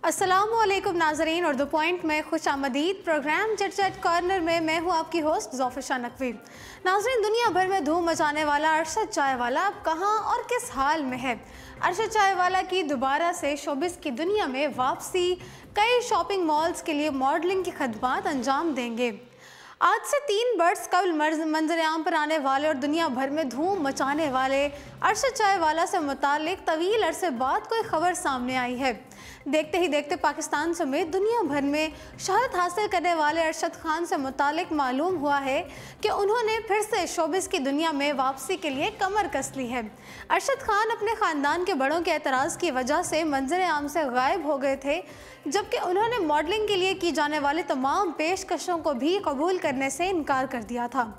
अस्सलामुअलैकुम नाज़रीन और द पॉइंट में खुश आमदीद। प्रोग्राम चट चट कॉर्नर में मैं हूँ आपकी होस्ट ज़ोफ़िर नकवी। नाज़रीन, दुनिया भर में धूम मचाने वाला अरशद चायवाला अब कहाँ और किस हाल में है? अरशद चायवाला की दोबारा से शोबिस की दुनिया में वापसी, कई शॉपिंग मॉल्स के लिए मॉडलिंग की खदमात अंजाम देंगे। आज से 3 बरस कबल मंजर-ए-आम पर आने वाले और दुनिया भर में धूम मचाने वाले अरशद चायवाला से मुतालिक तवील अरसे बाद कोई खबर सामने आई है। देखते ही देखते पाकिस्तान समेत दुनिया भर में शहरत हासिल करने वाले अरशद खान से मुतालिक मालूम हुआ है कि उन्होंने फिर से शोबिस की दुनिया में वापसी के लिए कमर कस ली है। अरशद खान अपने ख़ानदान के बड़ों के एतराज़ की वजह से मंजर-ए-आम से गायब हो गए थे, जबकि उन्होंने मॉडलिंग के लिए की जाने वाली तमाम पेशकशों को भी कबूल करने से इनकार कर दिया था।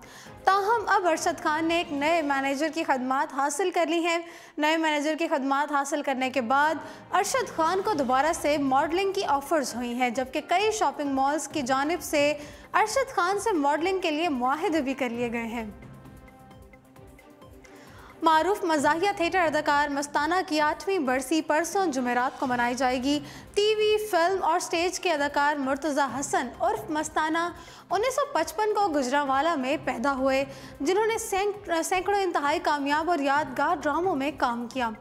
ताहम अब अरशद खान ने एक नए मैनेजर की खदमात हासिल कर ली हैं। नए मैनेजर की खदमात हासिल करने के बाद अरशद खान को दोबारा से मॉडलिंग की ऑफ़र्स हुई हैं, जबकि कई शॉपिंग मॉल्स की जानिब से अरशद खान से मॉडलिंग के लिए मुआहदे भी कर लिए गए हैं। मारूफ मज़ाहिया थिएटर अदाकार मस्ताना की 8वीं बरसी परसों जुमेरात को मनाई जाएगी। टीवी, फिल्म और स्टेज के अदाकार मुर्तज़ा हसन उर्फ मस्ताना 1955 को गुजरांवाला में पैदा हुए, जिन्होंने सैकड़ों इंतहाई कामयाब और यादगार ड्रामों में काम किया।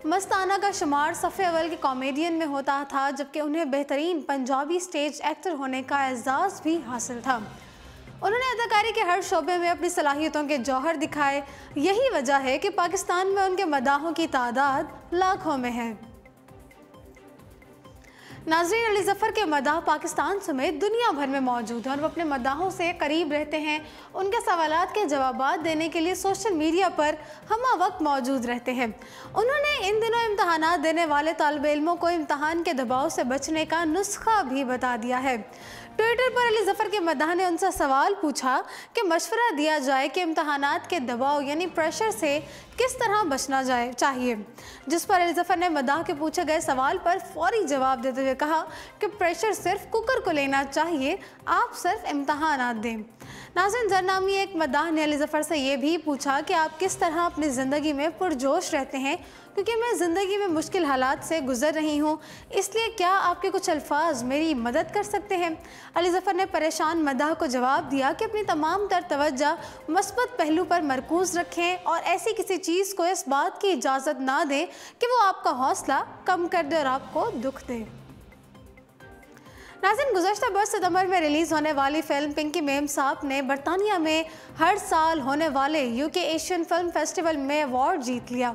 मस्ताना का शुमार सफ़े अव्वल के कॉमेडियन में होता था, जबकि उन्हें बेहतरीन पंजाबी स्टेज एक्टर होने का एजाज़ भी हासिल था। उन्होंने अदाकारी के हर शोबे में अपनी सलाहियतों के जौहर दिखाए। यही वजह है कि पाकिस्तान में उनके मदाहों की तादाद लाखों में है। नाज़रीन, अली ज़फ़र के मदाह पाकिस्तान समेत दुनिया भर में मौजूद हैं और वो अपने मदाहों से करीब रहते हैं। उनके सवालात के जवाबात देने के लिए सोशल मीडिया पर हमा वक्त मौजूद रहते हैं। उन्होंने इन दिनों इम्तहानात देने वाले तालिबे इल्मों को इम्तहान के दबाव से बचने का नुस्खा भी बता दिया है। ट्विटर पर अली ज़फ़र के मदाह ने उनसे सवाल पूछा कि मशवरा दिया जाए कि इम्तहानात के दबाव यानी प्रेशर से किस तरह बचना चाहिए, जिस पर अली ज़फ़र ने मदाह के पूछे गए सवाल पर फौरी जवाब देते हुए कहा कि प्रेशर सिर्फ कुकर को लेना चाहिए, आप सिर्फ इम्तहानात दें। नाज़रीन, ज़र नामी एक मदाह ने अली ज़फ़र से ये भी पूछा कि आप किस तरह अपनी ज़िंदगी में पुरजोश रहते हैं, क्योंकि मैं ज़िंदगी में मुश्किल हालात से गुज़र रही हूँ, इसलिए क्या आपके कुछ अल्फाज मेरी मदद कर सकते हैं? अली ज़फ़र ने परेशान मदाह को जवाब दिया कि अपनी तमाम तर तवज्जो मस्बत पहलू पर मरकूज़ रखें और ऐसी किसी चीज़ को इस बात की इजाज़त ना दें कि वो आपका हौसला कम कर दे और आपको दुख दे। नाज़रीन, गुज़श्ता बरस सितंबर में रिलीज़ होने वाली फ़िल्म पिंकी मेमसाब ने बरतानिया में हर साल होने वाले यूके एशियन फिल्म फेस्टिवल में अवार्ड जीत लिया।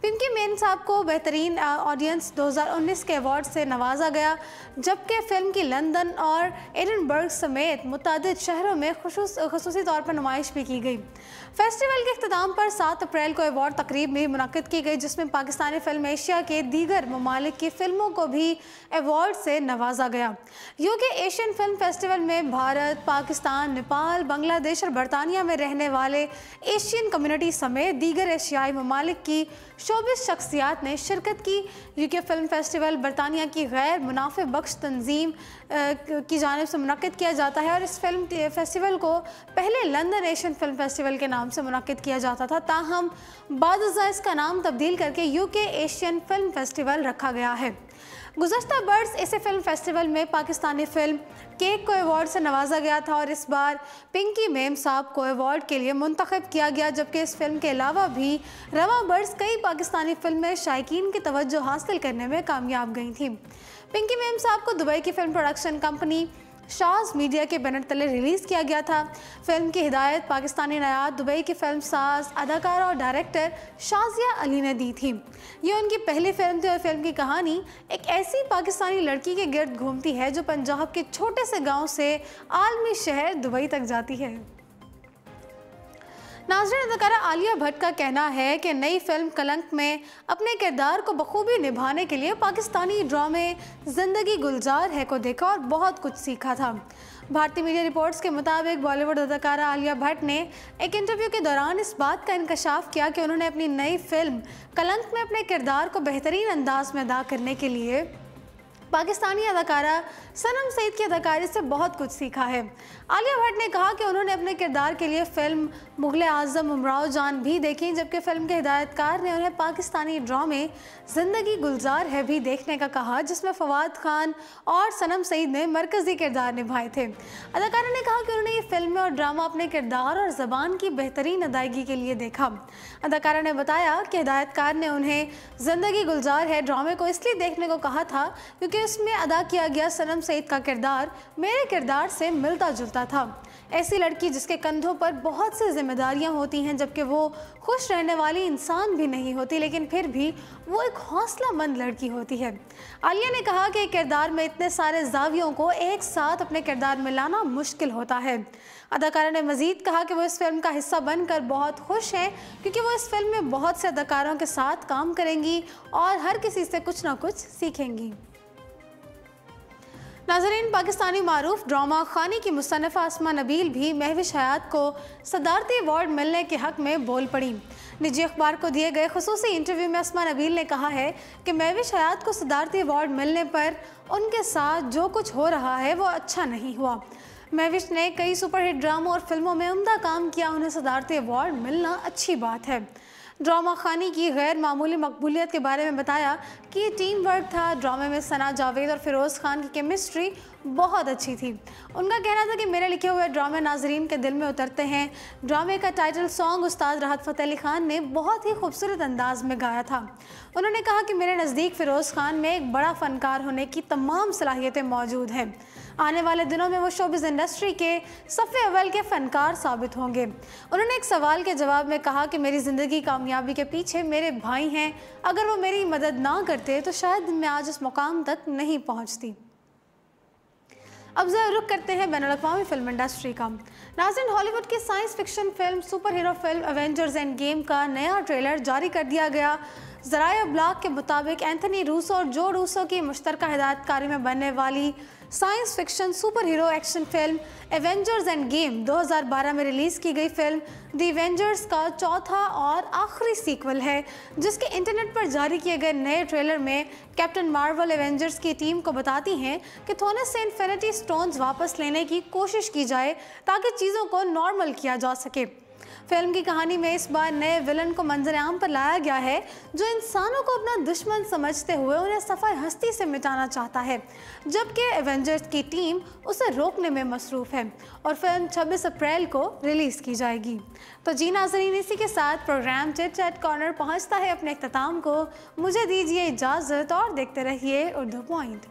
पिंकी मेमसाब को बेहतरीन ऑडियंस 2019 के अवार्ड से नवाजा गया, जबकि फ़िल्म की लंदन और एडिनबर्ग समेत मुतअद्दिद शहरों में खुसूसी तौर पर नुमाइश भी की गई। फेस्टिवल के इख्तिताम पर 7 अप्रैल को अवार्ड तकरीब भी मुनक्किद की गई, जिसमें पाकिस्तानी फ़िल्म एशिया के दीगर ममालिक की फ़िल्मों को भी अवार्ड से नवाजा गया। यूके एशियन फिल्म फेस्टिवल में भारत, पाकिस्तान, नेपाल, बांग्लादेश और बरतानिया में रहने वाले एशियन कम्युनिटी समेत दीगर एशियाई ममालिक की 24 शख्सियात ने शिरकत की। यूके फिल्म फेस्टिवल बरतानिया की गैर मुनाफे बख्श तंजीम की जानिब से मुनक्किद किया जाता है और इस फिल्म फेस्टिवल को पहले लंदन एशियन फिल्म फेस्टिवल के नाम से मुनक्किद किया जाता था, ताहम बाद इसका नाम तब्दील करके यूके एशियन फिल्म फेस्टिवल रखा गया है। गुज़श्ता बरस इसे फिल्म फेस्टिवल में पाकिस्तानी फ़िल्म केक को अवार्ड से नवाजा गया था और इस बार पिंकी मेमसाब को अवार्ड के लिए मुंतखब किया गया, जबकि इस फिल्म के अलावा भी रवां बरस कई पाकिस्तानी फ़िल्में शायकीन की तवज्जो हासिल करने में कामयाब गई थीं। पिंकी मेमसाब को दुबई की film production company Shaz media के बैनर तले रिलीज़ किया गया था। फिल्म की हिदायत पाकिस्तानी नयाद दुबई की फ़िल्म साज, अदाकारा और डायरेक्टर शाज़िया अली ने दी थी। ये उनकी पहली फ़िल्म थी और फिल्म की कहानी एक ऐसी पाकिस्तानी लड़की के गिर्द घूमती है जो पंजाब के छोटे से गांव से आलमी शहर दुबई तक जाती है। नाज़रीन, अदाकारा आलिया भट्ट का कहना है कि नई फिल्म कलंक में अपने किरदार को बखूबी निभाने के लिए पाकिस्तानी ड्रामे ज़िंदगी गुलजार है को देखा और बहुत कुछ सीखा था। भारतीय मीडिया रिपोर्ट्स के मुताबिक बॉलीवुड अदाकारा आलिया भट्ट ने एक इंटरव्यू के दौरान इस बात का इंकशाफ किया कि उन्होंने अपनी नई फिल्म कलंक में अपने किरदार को बेहतरीन अंदाज में अदा करने के लिए पाकिस्तानी अदाकारा सनम सईद की अदाकारी से बहुत कुछ सीखा है। आलिया भट्ट ने कहा कि उन्होंने अपने किरदार के लिए फिल्म मुगल आज़म उमराव जान भी देखी, जबकि फिल्म के हिदायतकार ने उन्हें पाकिस्तानी ड्रामे ज़िंदगी गुलजार है भी देखने का कहा, जिसमें फवाद खान और सनम सईद ने मरकज़ी किरदार निभाए थे। अदाकारा ने कहा कि उन्होंने ये फिल्में और ड्रामा अपने किरदार और ज़बान की बेहतरीन अदायगी के लिए देखा। अदाकारा ने बताया कि हिदायतकार ने उन्हें ज़िंदगी गुलजार है ड्रामे को इसलिए देखने को कहा था क्योंकि उसमें अदा किया गया सनम सईद का किरदार मेरे किरदार से मिलता जुलता था। ऐसी लड़की जिसके कंधों पर बहुत सी जिम्मेदारियां होती हैं, जबकि वो खुश रहने वाली इंसान भी नहीं होती, लेकिन फिर भी वो एक हौसलामंद लड़की होती है। आलिया ने कहा कि किरदार में इतने सारे जावियों को एक साथ अपने किरदार में लाना मुश्किल होता है। अदाकारा ने मज़ीद कहा कि वो इस फिल्म का हिस्सा बनकर बहुत खुश हैं क्योंकि वो इस फिल्म में बहुत से अदाकारों के साथ काम करेंगी और हर किसी से कुछ ना कुछ सीखेंगी। नाज़रीन, पाकिस्तानी मारूफ ड्रामा खानी की मुसन्निफ़ा अस्मा नबील भी महविश हयात को सदारती अवार्ड मिलने के हक़ में बोल पड़ी। निजी अखबार को दिए गए खुसूसी इंटरव्यू में अस्मा नबील ने कहा है कि महविश हयात को सदारती अवार्ड मिलने पर उनके साथ जो कुछ हो रहा है वो अच्छा नहीं हुआ। महविश ने कई सुपरहिट ड्रामों और फिल्मों में उम्दा काम किया, उन्हें सदारती अवार्ड मिलना अच्छी बात है। ड्रामा खानी की गैर मामूली मकबूलियत के बारे में बताया कि टीम वर्क था। ड्रामे में सना जावेद और फिरोज़ खान की केमिस्ट्री बहुत अच्छी थी। उनका कहना था कि मेरे लिखे हुए ड्रामे नाजरीन के दिल में उतरते हैं। ड्रामे का टाइटल सॉन्ग उस्ताद राहत फ़तेह अली खान ने बहुत ही खूबसूरत अंदाज में गाया था। उन्होंने कहा कि मेरे नज़दीक फिरोज़ खान में एक बड़ा फ़नकार होने की तमाम सलाहियतें मौजूद हैं। आने वाले दिनों में वो शोबिज़ इंडस्ट्री के सफ़े अव्वल के फ़नकार साबित होंगे। उन्होंने एक सवाल के जवाब में कहा कि मेरी ज़िंदगी कामयाबी के पीछे मेरे भाई हैं, अगर वो मेरी मदद ना करते तो शायद मैं आज इस मुकाम तक नहीं पहुंचती। अब ज़रा रुख करते हैं बैनुल अक़वामी फिल्म इंडस्ट्री का। नाज़रीन, हॉलीवुड की science fiction film super hero film Avengers end game का नया ट्रेलर जारी कर दिया गया। ज़राए अब्लाग के मुताबिक एंथनी रूसो और जो रूसो की मुश्तरका हिदायतकारी में बनने वाली science fiction super hero action film Avengers end game 2012 में रिलीज़ की गई फिल्म द एवेंजर्स का चौथा और आखिरी सीक्वल है, जिसके इंटरनेट पर जारी किए गए नए ट्रेलर में कैप्टन मार्वल एवेंजर्स की टीम को बताती हैं कि थोनस से इन्फिनिटी स्टोन्स वापस लेने की कोशिश की जाए ताकि चीज़ों को नॉर्मल किया जा सके। फिल्म की कहानी में इस बार नए विलन को मंजर आम पर लाया गया है जो इंसानों को अपना दुश्मन समझते हुए उन्हें सफ़ाई हस्ती से मिटाना चाहता है, जबकि एवेंजर्स की टीम उसे रोकने में मसरूफ़ है और फिल्म 26 अप्रैल को रिलीज़ की जाएगी। तो जी नाज़रीन, इसी के साथ प्रोग्राम चिट चैट कॉर्नर पहुँचता है अपने इख्तिताम को। मुझे दीजिए इजाज़त और देखते रहिए उर्दू पॉइंट।